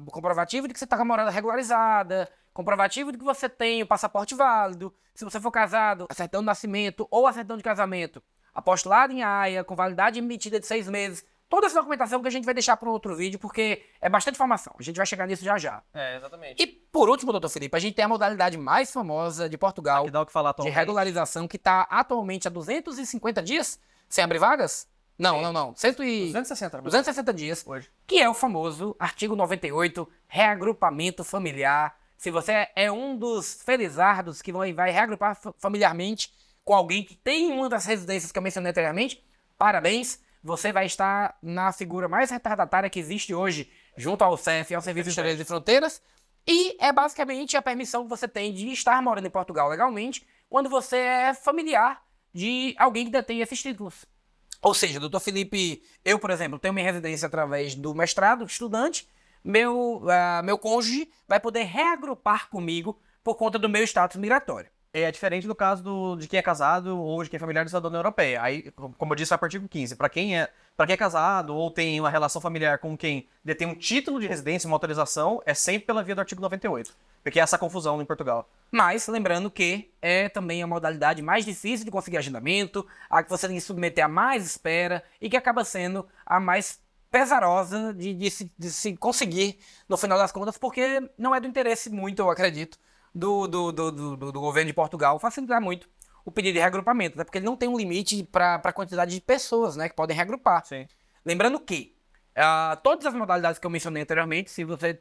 o comprovativo de que você está com a morada regularizada, comprovativo de que você tem o passaporte válido, se você for casado, a certidão de nascimento ou a certidão de casamento apostolada em AIA, com validade emitida de 6 meses. Toda essa documentação que a gente vai deixar para um outro vídeo, porque é bastante informação. A gente vai chegar nisso já já. Exatamente. E por último, doutor Felipe, a gente tem a modalidade mais famosa de Portugal, Que dá o que falar de atualmente. regularização, que está atualmente há 250 dias sem abrir vagas? Não. 260. 260 dias, Hoje. que é o famoso artigo 98, reagrupamento familiar. Se você é um dos felizardos que vai reagrupar familiarmente com alguém que tem uma das residências que eu mencionei anteriormente, parabéns. Você vai estar na figura mais retardatária que existe hoje, junto ao CEF, ao Serviço de Estranheiros e Fronteiras, e é basicamente a permissão que você tem de estar morando em Portugal legalmente, quando você é familiar de alguém que detém esses títulos. Ou seja, doutor Felipe, eu, por exemplo, tenho minha residência através do mestrado, estudante, meu cônjuge vai poder reagrupar comigo por conta do meu status migratório. É diferente do caso de quem é casado ou de quem é familiar do cidadão da União Europeia. Aí, como eu disse, vai para o artigo 15. Para quem é casado ou tem uma relação familiar com quem detém um título de residência, uma autorização, é sempre pela via do artigo 98. Porque é essa confusão em Portugal. Mas, lembrando que é também a modalidade mais difícil de conseguir agendamento, a que você tem que submeter a mais espera e que acaba sendo a mais pesarosa de se conseguir no final das contas, porque não é do interesse muito, eu acredito, do governo de Portugal facilitar muito o pedido de reagrupamento, até porque ele não tem um limite para a quantidade de pessoas, né, que podem reagrupar. Sim. Lembrando que todas as modalidades que eu mencionei anteriormente, se você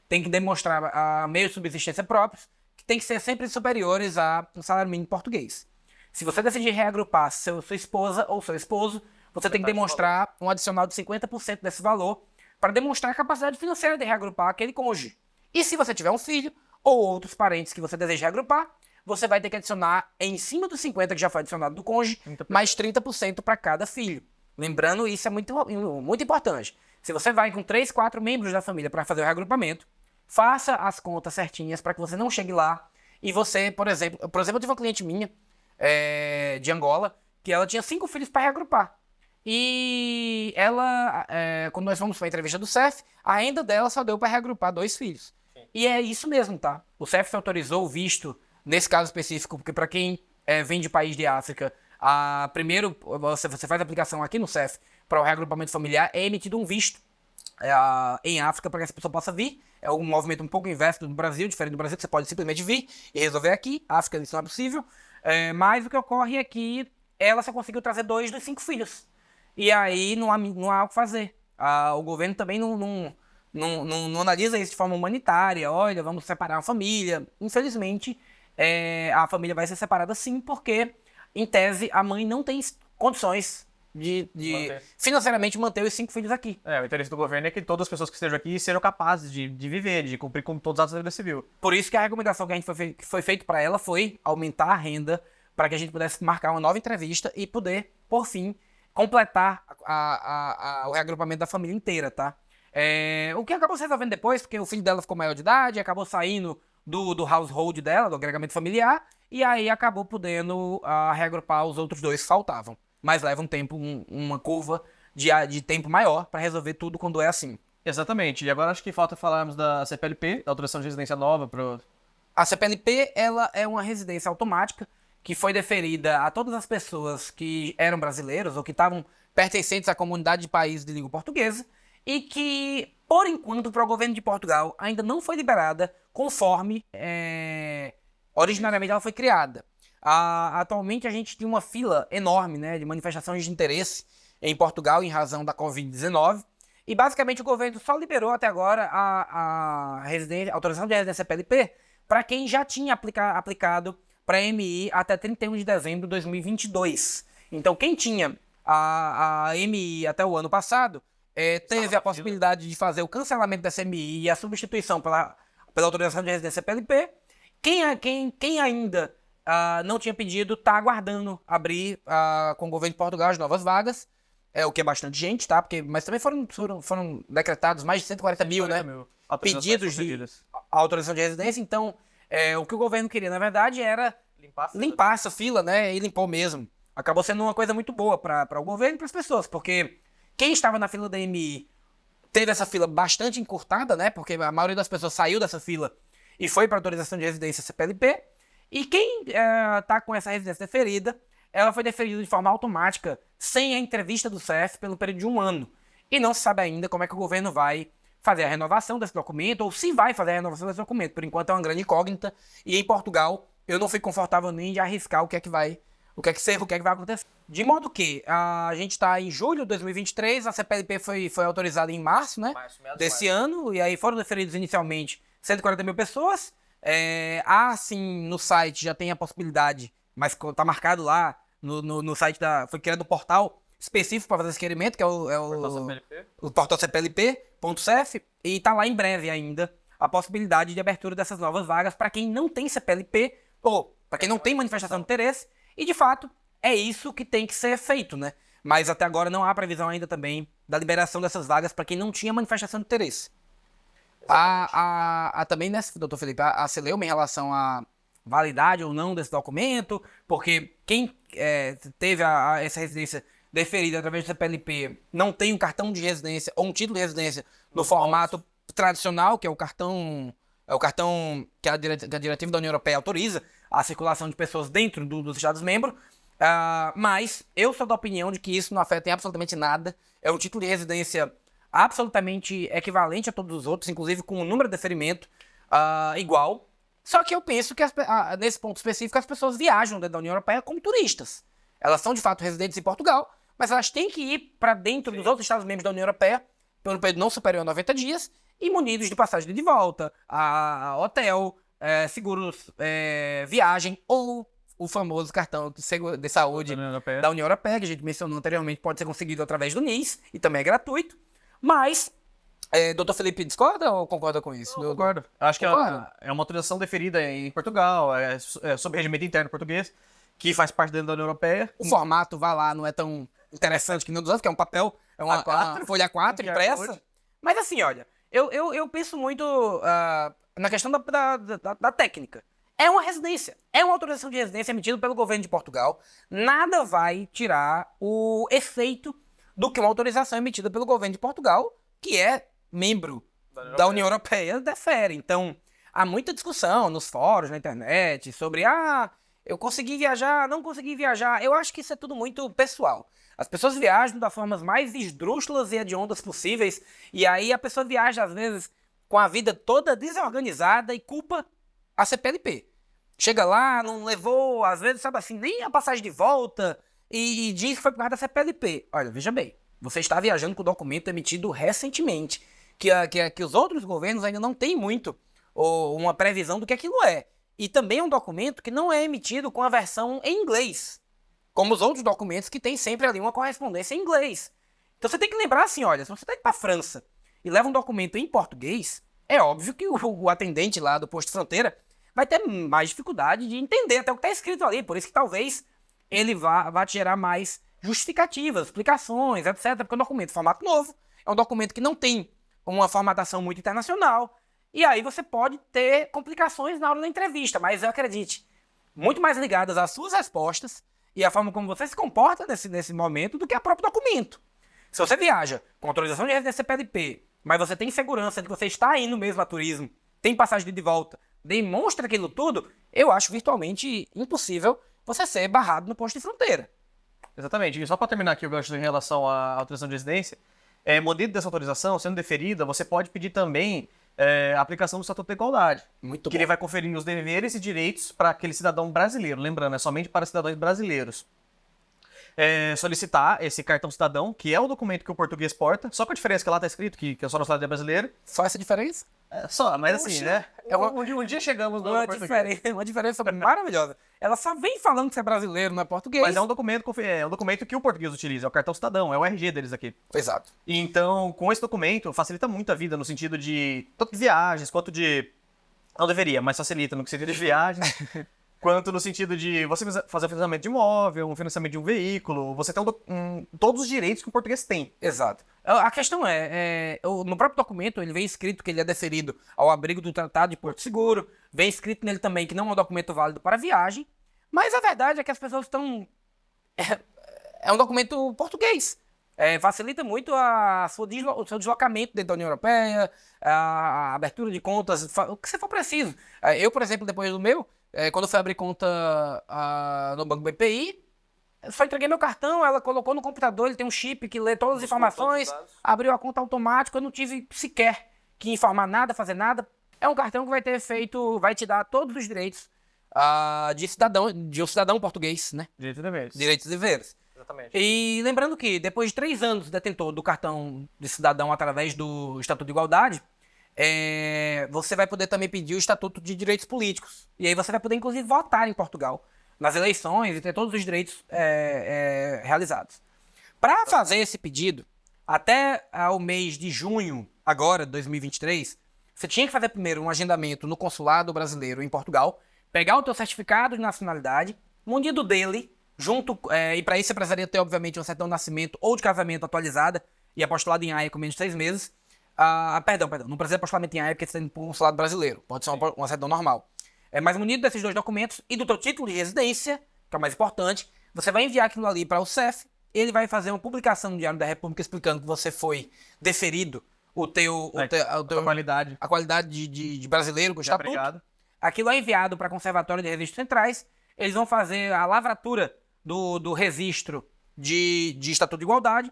tem que demonstrar meios de subsistência próprios, que tem que ser sempre superiores a um salário mínimo português. Se você decidir reagrupar sua esposa ou seu esposo, você tem que demonstrar um adicional de 50% desse valor para demonstrar a capacidade financeira de reagrupar aquele cônjuge. E se você tiver um filho ou outros parentes que você deseja reagrupar, você vai ter que adicionar, em cima dos 50% que já foi adicionado do cônjuge, 30%. mais 30% para cada filho. Lembrando, isso é muito, muito importante. Se você vai com 3, 4 membros da família para fazer o reagrupamento, faça as contas certinhas para que você não chegue lá e você, por exemplo, eu tive uma cliente minha de Angola, que ela tinha 5 filhos para reagrupar. E ela, quando nós fomos para a entrevista do CEF, a renda dela só deu para reagrupar 2 filhos. E é isso mesmo, tá? O CEF autorizou o visto, nesse caso específico, porque para quem vem de país de África, primeiro você faz a aplicação aqui no CEF para o reagrupamento familiar, é emitido um visto em África para que essa pessoa possa vir. É um movimento um pouco inverso do Brasil, diferente do Brasil, que você pode simplesmente vir e resolver aqui. A África isso não é possível. Mas o que ocorre é que ela só conseguiu trazer 2 dos 5 filhos. E aí não há o que fazer. O governo também não analisa isso de forma humanitária. Olha, vamos separar a família. Infelizmente, a família vai ser separada sim, porque, em tese, a mãe não tem condições de financeiramente manter os 5 filhos aqui. O interesse do governo é que todas as pessoas que estejam aqui sejam capazes de viver, de cumprir com todos os atos da vida civil. Por isso que a recomendação que foi feita para ela foi aumentar a renda para que a gente pudesse marcar uma nova entrevista e poder, por fim, completar o reagrupamento da família inteira, tá? O que acabou se resolvendo depois, porque o filho dela ficou maior de idade, acabou saindo do household dela, do agregamento familiar, e aí acabou podendo reagrupar os outros 2 que faltavam. Mas leva um tempo, uma curva de tempo maior para resolver tudo quando é assim. Exatamente. E agora acho que falta falarmos da CPLP, da autorização de residência nova para A CPLP, ela é uma residência automática que foi deferida a todas as pessoas que eram brasileiros ou que estavam pertencentes à comunidade de países de língua portuguesa e que, por enquanto, para o governo de Portugal ainda não foi liberada conforme originariamente ela foi criada. Atualmente a gente tem uma fila enorme, né, de manifestações de interesse em Portugal em razão da Covid-19 e basicamente o governo só liberou até agora a autorização de residência CPLP para quem já tinha aplicado para MI até 31 de dezembro de 2022. Então quem tinha a MI até o ano passado teve a possibilidade de fazer o cancelamento dessa MI e a substituição pela autorização de residência CPLP. Quem ainda não tinha pedido está aguardando abrir com o governo de Portugal as novas vagas, o que é bastante gente, tá? Mas também foram decretados mais de 140 mil, né? Pedidos de autorização de residência. Então, o que o governo queria, na verdade, era limpar essa fila, né? E limpou mesmo. Acabou sendo uma coisa muito boa para o governo e para as pessoas, porque quem estava na fila da MI teve essa fila bastante encurtada, né? Porque a maioria das pessoas saiu dessa fila e foi para autorização de residência CPLP. E quem está com essa residência deferida, ela foi deferida de forma automática, sem a entrevista do CEF, pelo período de 1 ano. E não se sabe ainda como é que o governo vai fazer a renovação desse documento, ou se vai fazer a renovação desse documento. Por enquanto é uma grande incógnita. E em Portugal, eu não fui confortável nem de arriscar o que é que vai acontecer. De modo que a gente está em julho de 2023, a CPLP foi autorizada em março, né? Desse ano, e aí foram deferidos inicialmente 140 mil pessoas. Sim, no site já tem a possibilidade, mas está marcado lá no site foi criado um portal específico para fazer esse requerimento, que é o portal cplp.cef, e está lá em breve ainda a possibilidade de abertura dessas novas vagas para quem não tem CPLP ou para quem não tem manifestação de interesse, e de fato é isso que tem que ser feito, né? Mas até agora não há previsão ainda também da liberação dessas vagas para quem não tinha manifestação de interesse. Também, né, doutor Felipe, a celeuma em relação à validade ou não desse documento, porque quem teve essa residência deferida através do CPLP não tem um cartão de residência ou um título de residência no formato tradicional, que é o cartão que a diretiva da União Europeia autoriza a circulação de pessoas dentro dos Estados-membros, mas eu sou da opinião de que isso não afeta em absolutamente nada. É um título de residência absolutamente equivalente a todos os outros, inclusive com o número de deferimento igual. Só que eu penso que nesse ponto específico as pessoas viajam dentro da União Europeia como turistas. Elas são de fato residentes em Portugal, mas elas têm que ir para dentro dos outros Estados-membros da União Europeia pelo período não superior a 90 dias e munidos de passagem de volta, hotel, seguros viagem ou o famoso cartão de saúde da União Europeia, que a gente mencionou anteriormente, pode ser conseguido através do NIS e também é gratuito. Mas, doutor Felipe, discorda ou concorda com isso? Eu concordo. Acho que é uma autorização deferida em Portugal, sob regimento interno português, que faz parte dentro da União Europeia. O formato, vai lá, não é tão interessante que nem dos anos, que é um papel, uma folha A4 impressa. Mas assim, olha, eu penso muito na questão da técnica. É uma residência, é uma autorização de residência emitida pelo governo de Portugal. Nada vai tirar o efeito do que uma autorização emitida pelo governo de Portugal, que é membro da União Europeia, defere. Então, há muita discussão nos fóruns, na internet, sobre eu consegui viajar, não consegui viajar. Eu acho que isso é tudo muito pessoal. As pessoas viajam das formas mais esdrúxulas e hediondas possíveis, e aí a pessoa viaja, às vezes, com a vida toda desorganizada e culpa a CPLP. Chega lá, não levou, às vezes, sabe assim, nem a passagem de volta, e diz que foi por causa da CPLP. Olha, veja bem, você está viajando com o documento emitido recentemente, que os outros governos ainda não têm muito uma previsão do que aquilo é. E também é um documento que não é emitido com a versão em inglês, como os outros documentos que tem sempre ali uma correspondência em inglês. Então você tem que lembrar assim, olha, se você está indo para a França e leva um documento em português, é óbvio que o atendente lá do posto de fronteira vai ter mais dificuldade de entender até o que está escrito ali. Por isso que talvez ele vá te gerar mais justificativas, explicações, etc. Porque é um documento de formato novo, é um documento que não tem uma formatação muito internacional, e aí você pode ter complicações na hora da entrevista, mas eu acredite, muito mais ligadas às suas respostas e à forma como você se comporta nesse momento do que ao próprio documento. Se você viaja com autorização de residência CPLP, mas você tem segurança de que você está indo mesmo a turismo, tem passagem de volta, demonstra aquilo tudo, eu acho virtualmente impossível você ser barrado no posto de fronteira. Exatamente. E só para terminar aqui o gancho em relação à autorização de residência, munido dessa autorização, sendo deferida, você pode pedir também a aplicação do Estatuto da Igualdade. Muito que bom. ele vai conferir os deveres e direitos para aquele cidadão brasileiro. Lembrando, é somente para cidadãos brasileiros. Solicitar esse cartão cidadão, que é o documento que o português porta, só com a diferença que lá está escrito que é só na cidadania brasileira. Só essa diferença? Só, mas assim, Poxa, né? é uma- Um dia chegamos no Uma português. diferença, uma diferença maravilhosa. Ela só vem falando que você é brasileiro, não é português. Mas é um documento que o português utiliza, é o cartão cidadão, é o RG deles aqui. Exato. Então, com esse documento, facilita muito a vida no sentido de tanto de viagens quanto de. Não deveria, mas facilita no sentido de viagens, quanto no sentido de você fazer o financiamento de imóvel, um financiamento de um veículo, você tem todos os direitos que o português tem. Exato. A questão no próprio documento ele vem escrito que ele é deferido ao abrigo do Tratado de Porto Seguro, vem escrito nele também que não é um documento válido para viagem, mas a verdade é que as pessoas estão... É um documento português. Facilita muito o seu deslocamento dentro da União Europeia, a abertura de contas, o que você for preciso. Eu, por exemplo, depois do meu, quando eu fui abrir conta no Banco BPI, eu só entreguei meu cartão, ela colocou no computador, ele tem um chip que lê todas as informações, abriu a conta automático, eu não tive sequer que informar nada, fazer nada. É um cartão que vai te dar todos os direitos de um cidadão português, né? Direitos e deveres. Direitos e deveres. Exatamente. E lembrando que depois de 3 anos detentor do cartão de cidadão através do Estatuto de Igualdade, você vai poder também pedir o Estatuto de Direitos Políticos. E aí você vai poder, inclusive, votar em Portugal nas eleições e ter todos os direitos realizados. Para fazer esse pedido, até o mês de junho, agora, 2023, você tinha que fazer primeiro um agendamento no consulado brasileiro em Portugal, pegar o teu certificado de nacionalidade, munido dele, e para isso você precisaria ter, obviamente, uma certidão de nascimento ou de casamento atualizada e apostolado em Haia com menos de 6 meses. Perdão, não precisa apostolamento em Haia porque você tem um consulado brasileiro, pode ser uma certidão normal. Mas munido desses 2 documentos e do teu título de residência, que é o mais importante, você vai enviar aquilo ali para o CEF, ele vai fazer uma publicação no Diário da República explicando que você foi deferido a qualidade de brasileiro com o estatuto. Obrigado. Aquilo é enviado para a Conservatória de Registros Centrais, eles vão fazer a lavratura do registro de Estatuto de Igualdade,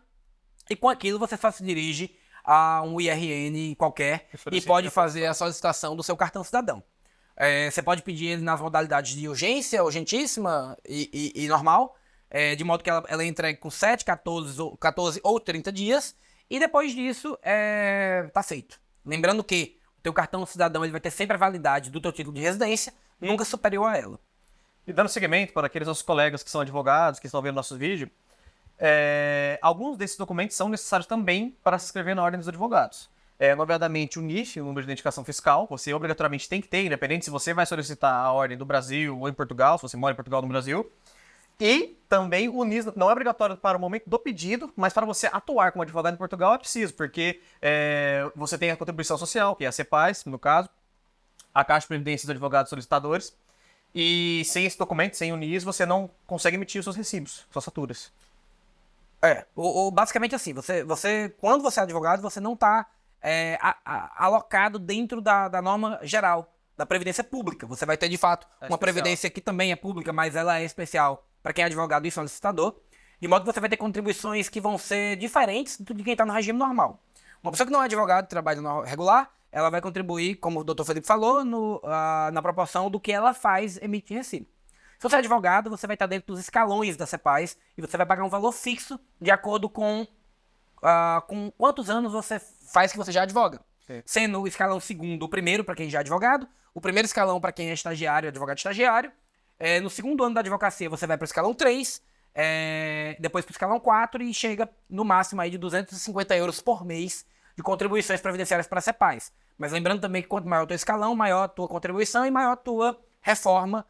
e com aquilo você só se dirige a um IRN qualquer e pode fazer a solicitação do seu cartão cidadão. Você pode pedir ele nas modalidades de urgência, urgentíssima e normal, de modo que ela é entregue com 7, 14 ou 30 dias, e depois disso tá feito. Lembrando que o teu cartão cidadão ele vai ter sempre a validade do teu título de residência, nunca superior a ela. E dando seguimento para aqueles nossos colegas que são advogados, que estão vendo nossos vídeos, alguns desses documentos são necessários também para se inscrever na Ordem dos Advogados. Nomeadamente o NIF, o Número de Identificação Fiscal, você obrigatoriamente tem que ter, independente se você vai solicitar a Ordem do Brasil ou em Portugal, se você mora em Portugal ou no Brasil. E também o NIS não é obrigatório para o momento do pedido, mas para você atuar como advogado em Portugal é preciso, porque você tem a contribuição social, que é a CEPAS, no caso, a Caixa de Previdência dos Advogados Solicitadores, e sem esse documento, sem o NIS, você não consegue emitir os seus recibos, suas faturas. Basicamente assim, quando você é advogado, você não está alocado dentro da norma geral da Previdência Pública. Você vai ter, de fato, uma Previdência que também é pública, mas ela é especial para quem é advogado e solicitador, de modo que você vai ter contribuições que vão ser diferentes de quem está no regime normal. Uma pessoa que não é advogado e trabalha no regular, ela vai contribuir, como o Dr. Felipe falou, na proporção do que ela faz emitir recibo. Se você é advogado, você vai estar dentro dos escalões da CEPAS e você vai pagar um valor fixo de acordo com quantos anos você faz que você já advoga. Sim. Sendo o escalão segundo o primeiro para quem já é advogado, o primeiro escalão para quem é estagiário, advogado estagiário. No segundo ano da advocacia você vai para o escalão 3, depois para o escalão 4 e chega no máximo aí de 250 euros por mês de contribuições previdenciárias para a CEPAS. Mas lembrando também que quanto maior o teu escalão, maior a tua contribuição e maior a tua reforma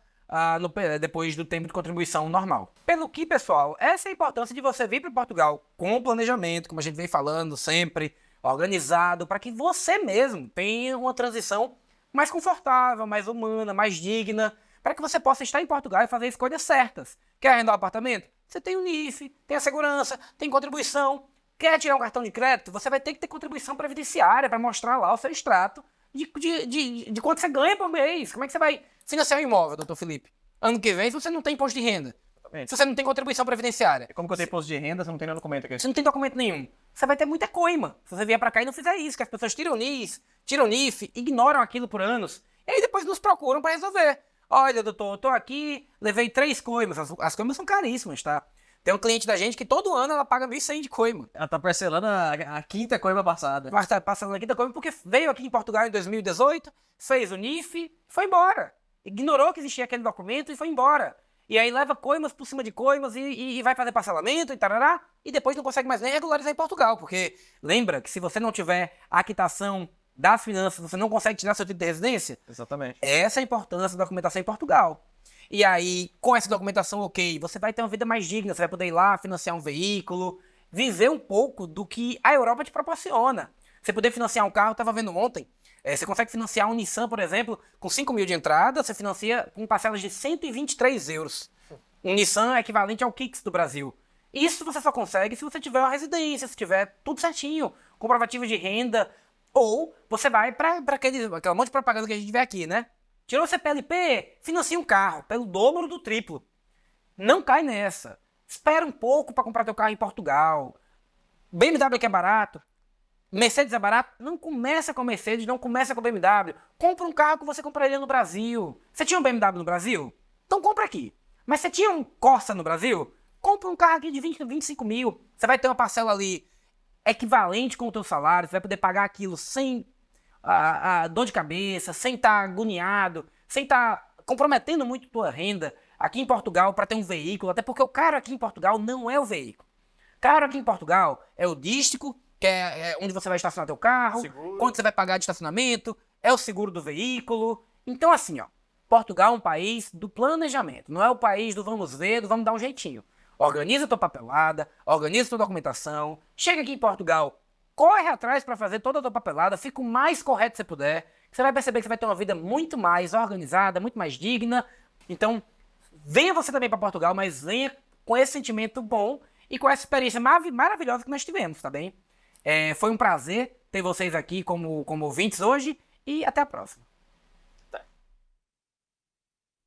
depois do tempo de contribuição normal. Pelo que, pessoal, essa é a importância de você vir para Portugal com planejamento, como a gente vem falando sempre, organizado, para que você mesmo tenha uma transição mais confortável, mais humana, mais digna, para que você possa estar em Portugal e fazer escolhas certas. Quer arrendar um apartamento? Você tem o NIF, tem a segurança, tem contribuição. Quer tirar um cartão de crédito? Você vai ter que ter contribuição previdenciária para mostrar lá o seu extrato de quanto você ganha por mês. Como é que você vai financiar um imóvel, doutor Felipe? Ano que vem, se você não tem imposto de renda, Exatamente. se você não tem contribuição previdenciária, E como que eu tenho imposto de renda, você não tem nenhum documento aqui? você não tem documento nenhum, você vai ter muita coima. Se você vier pra cá e não fizer isso, que as pessoas tiram NIS, tiram NIF, ignoram aquilo por anos, e aí depois nos procuram pra resolver. Olha, doutor, eu tô aqui, levei 3 coimas. As coimas são caríssimas, tá? Tem um cliente da gente que todo ano ela paga 1.100 de coima. Ela tá parcelando a quinta coima passada. Mas tá passando aqui da coima porque veio aqui em Portugal em 2018, fez o NIF, foi embora. Ignorou que existia aquele documento e foi embora. E aí leva coimas por cima de coimas e vai fazer parcelamento e tarará, e depois não consegue mais nem regularizar em Portugal, porque lembra que se você não tiver a quitação das finanças, você não consegue tirar seu título de residência? Exatamente. Essa é a importância da documentação em Portugal. E aí, com essa documentação ok, você vai ter uma vida mais digna, você vai poder ir lá, financiar um veículo, viver um pouco do que a Europa te proporciona. Você poder financiar um carro, eu estava vendo ontem, você consegue financiar um Nissan, por exemplo, com 5 mil de entrada, você financia com parcelas de 123 euros. Um Nissan é equivalente ao Kicks do Brasil. Isso você só consegue se você tiver uma residência, se tiver tudo certinho, comprovativo de renda, ou você vai para aquela monte de propaganda que a gente vê aqui, né? Tirou o CPLP, financia um carro pelo dobro do triplo. Não cai nessa. Espera um pouco para comprar teu carro em Portugal. BMW que é barato. Mercedes é barato. Não começa com Mercedes, não começa com BMW. Compra um carro que você compraria no Brasil. Você tinha um BMW no Brasil? Então compra aqui. Mas você tinha um Corsa no Brasil? Compra um carro aqui de 20, 25 mil. Você vai ter uma parcela ali equivalente com o teu salário. Você vai poder pagar aquilo sem a dor de cabeça, sem estar agoniado, sem estar comprometendo muito tua renda aqui em Portugal para ter um veículo, até porque o caro aqui em Portugal não é o veículo. Caro aqui em Portugal é o dístico, que é onde você vai estacionar teu carro, Seguro. quanto você vai pagar de estacionamento, é o seguro do veículo. Então assim, ó, Portugal é um país do planejamento, não é o país do vamos ver, do vamos dar um jeitinho. Organiza tua papelada, organiza tua documentação, chega aqui em Portugal, corre atrás para fazer toda a tua papelada, fica o mais correto que você puder. Você vai perceber que você vai ter uma vida muito mais organizada, muito mais digna. Então, venha você também para Portugal, mas venha com esse sentimento bom e com essa experiência maravilhosa que nós tivemos, tá bem? Foi um prazer ter vocês aqui como ouvintes hoje e até a próxima.